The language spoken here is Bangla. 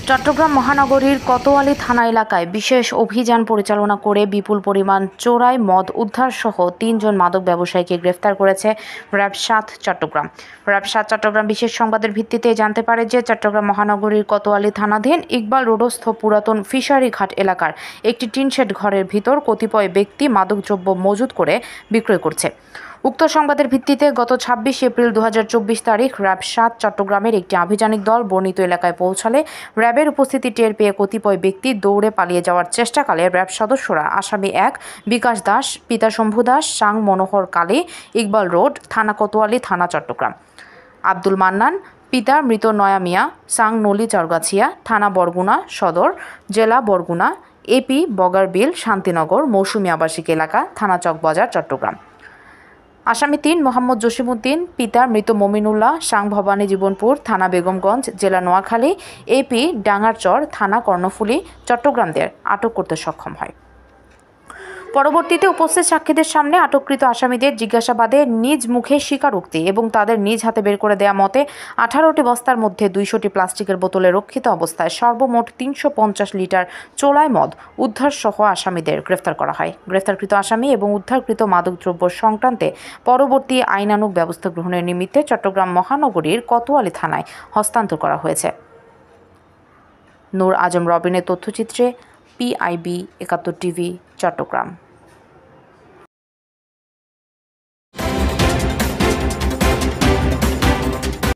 চট্টগ্রাম মহানগরীর কোতোয়ালী থানা এলাকায় বিশেষ অভিযান পরিচালনা করে বিপুল পরিমাণ চোরাই মদ উদ্ধার সহ ৩ জন মাদক ব্যবসায়ীকে গ্রেফতার করেছে র্যাব-৭ চট্টগ্রাম। র্যাব-৭ চট্টগ্রাম বিশেষ সংবাদের ভিত্তিতে জানতে পারে যে চট্টগ্রাম মহানগরীর কোতোয়ালী থানাধীন ইকবাল রোডস্থ পুরাতন ফিশারি ঘাট এলাকার একটি টিনশেড ঘরের ভিতর কতিপয় ব্যক্তি মাদকদ্রব্য মজুত করে বিক্রয় করছে। উক্ত সংবাদের ভিত্তিতে গত ২৬ এপ্রিল ২০২৪ তারিখ র্যাব-৭ চট্টগ্রামের একটি আভিযানিক দল বর্ণিত এলাকায় পৌঁছালে র্যাবের উপস্থিতি টের পেয়ে কতিপয় ব্যক্তি দৌড়ে পালিয়ে যাওয়ার চেষ্টাকালে র্যাব সদস্যরা আসামি ১ বিকাশ দাস, পিতা শম্ভু দাস, সাং মনোহর কালী, ইকবাল রোড, থানা কোতোয়ালী, থানা চট্টগ্রাম, আব্দুল মান্নান, পিতা মৃত নয়া মিয়া, সাং নলি চরগাছিয়া, থানা বরগুনা সদর, জেলা বরগুনা, এপি বগারবিল, শান্তিনগর, মৌসুমী আবাসিক এলাকা, থানা চকবাজার, চট্টগ্রাম। আসামি ৩ মোহাম্মদ জসিমউদ্দিন, পিতা মৃত মমিনুল্লাহ, সাং ভবানী জীবনপুর, থানা বেগমগঞ্জ, জেলা নোয়াখালী, এপি ডাঙ্গারচর, থানা কর্ণফুলী, চট্টগ্রামদের আটক করতে সক্ষম হয়। পরবর্তীতে উপস্থিত সাক্ষীদের সামনে আটককৃত আসামিদের জিজ্ঞাসাবাদে নিজ মুখে স্বীকারোক্তি এবং তাদের নিজ হাতে বের করে দেয়া মতে ১৮টি বস্তার মধ্যে ২০০টি প্লাস্টিকের বোতলে রক্ষিত অবস্থায় সর্বমোট ৩৫০ লিটার চোলাই মদ উদ্ধার সহ আসামিদের গ্রেফতার করা হয়। গ্রেফতারকৃত আসামি এবং উদ্ধারকৃত মাদকদ্রব্য সংক্রান্তে পরবর্তী আইনানুগ ব্যবস্থা গ্রহণের নিমিত্তে চট্টগ্রাম মহানগরীর কোতোয়ালী থানায় হস্তান্তর করা হয়েছে। নূর আজম রবিনের তথ্যচিত্রে PIB ৭১ টিভি, চট্টগ্রাম।